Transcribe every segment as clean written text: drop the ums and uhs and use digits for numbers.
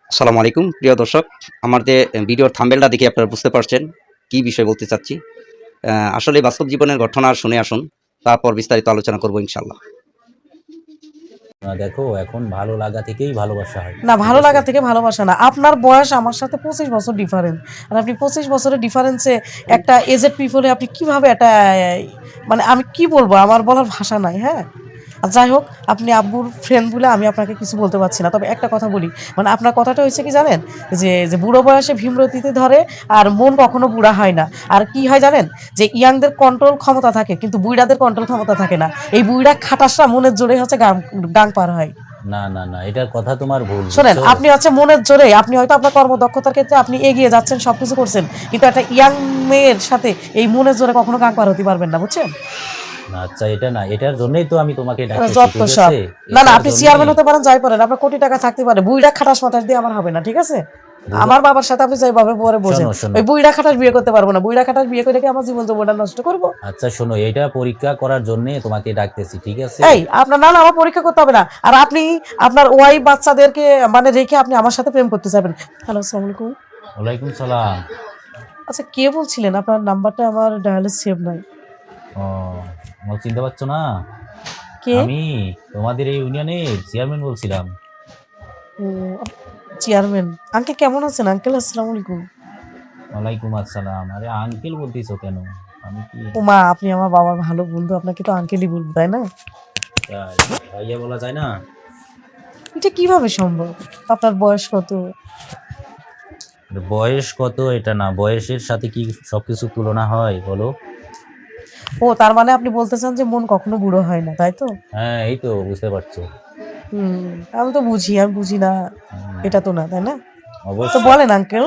আসসালামু আলাইকুম প্রিয় দর্শক। আমাদের ভিডিওর থাম্বনেলটা দেখে আপনারা বুঝতে পারছেন কি বিষয় বলতে চাচ্ছি। আসলে বাস্তব জীবনের ঘটনা শুনে আসুন, তারপর বিস্তারিত আলোচনা করব ইনশাআল্লাহ। দেখো এখন ভালো লাগা থেকেই ভালোবাসা হয়, না, ঠিক ভালো আছে? লাগা থেকে ভালোবাসা না। আপনার বয়স আমার সাথে ২৫ বছর ডিফারেন্ট। আর আপনি ২৫ বছরের ডিফারেন্সে একটা এজেড পিপলে আপনি কিভাবে একটা মানে আমি কি বলবো? আমার বলার ভাষা নাই, হ্যাঁ? যাই হোক, আপনি আব্বুর ফ্রেন্ড বলে আমি আপনাকে কিছু বলতে পারছি না। তবে একটা কথা বলি, মানে আপনার কথাটা হয়েছে কি জানেন? যে বুড়ো বয়সে ভীমরতিতে ধরে আর মন কখনো বুড়া হয় না। আর কি হয় জানেন? যে ইয়াংদের কন্ট্রোল ক্ষমতা থাকে কিন্তু বুইড়াদের কন্ট্রোল ক্ষমতা থাকে না। এই বুইড়া খাটাসরা মনের জোরেই হচ্ছে গাং পার হয়। না না না, এটার কথা তোমার ভুল, শোনেন, বুঝছো? আপনি হচ্ছে মনের জোরে আপনি হয়তো আপনার কর্মদক্ষতার ক্ষেত্রে আপনি এগিয়ে যাচ্ছেন, সবকিছু করছেন, কিন্তু একটা ইয়াং মেয়ের সাথে এই মনের জোরে কখনো গাং পার হতে পারবেন না, বুঝছেন? না আচ্ছা, এটা না, এটার জন্যই তো আমি তোমাকে ডাকতেছি, যত ঠিক সব। আছে? না না, এটার আপনি জন্যই চেয়ারম্যান হতে পারেন, যাই পারেন, আপনার কোটি টাকা থাকতে পারে, বুইড়া খাটাস মাটাস দিয়ে আমার হবে না, ঠিক আছে? বুঝা- আমার বাবার সাথে আপনি যেভাবে পরে বোঝেন, শোনো শোনো, ওই বুইড়া খাটাস বিয়ে করতে পারবো না। বুইড়া খাটাস বিয়ে করে কি আমার জীবন জীবনটা নষ্ট করবো? আচ্ছা শোনো, এটা পরীক্ষা করার জন্য তোমাকে ডাকতেছি, ঠিক আছে? এই আপনার, না না, আমার পরীক্ষা করতে হবে না। আর আপনি আপনার ওয়াইফ বাচ্চাদেরকে মানে রেখে আপনি আমার সাথে প্রেম করতে চাইবেন? হ্যালো, আসসালামু আলাইকুম। ওয়ালাইকুম সালাম। আচ্ছা, কে বলছিলেন? আপনার নাম্বারটা আমার ডায়ালে সেভ নাই। ও, আমার চিনতে পারছো না? কে? আমি তোমাদের এই ইউনিয়নের চেয়ারম্যান বলছিলাম। ও, চেয়ারম্যান আঙ্কেল কেমন আছেন? আঙ্কেল আসসালামু আলাইকুম। ওয়ালাইকুম আসসালাম। আরে আঙ্কেল বলতেছো কেন? আমি কি ও মা, আপনি আমার বাবার ভালো বন্ধু, আপনাকে তো আঙ্কেলই বলবো, তাই না? তাই ভাইয়া বলা যায় না? এটা কিভাবে সম্ভব? আপনার বয়স কত? বয়স কত এটা না, বয়সের সাথে কি সবকিছু তুলনা হয় বলো? ও, তার মানে আপনি বলতে চান যে মন কখনো বুড়ো হয় না, তাই তো? হ্যাঁ, এই তো বুঝতে পারছো। হুম, আমি তো বুঝি, আমি বুঝি না এটা তো না, তাই না? তো অবশ্যই। বলেন আঙ্কেল।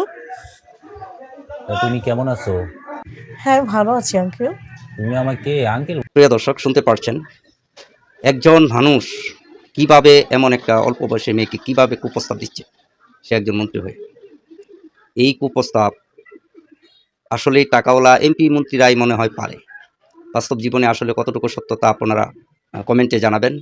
তা তুমি কেমন আছো? হ্যাঁ, আমি ভালো আছি আঙ্কেল। তুমি আমাকে আঙ্কেল? প্রিয় দর্শক, শুনতে পারছেন একজন মানুষ কিভাবে এমন একটা অল্প বয়সী মেয়েকে কিভাবে কুপ্রস্তাব দিচ্ছে, সে একজন মন্ত্রী হয়ে। এই কুপ্রস্তাব আসলে টাকাওয়ালা এমপি মন্ত্রীরাই মনে হয় পারে। বাস্তব জীবনে আসলে কতটুকু সত্যতা আপনারা কমেন্টে জানাবেন।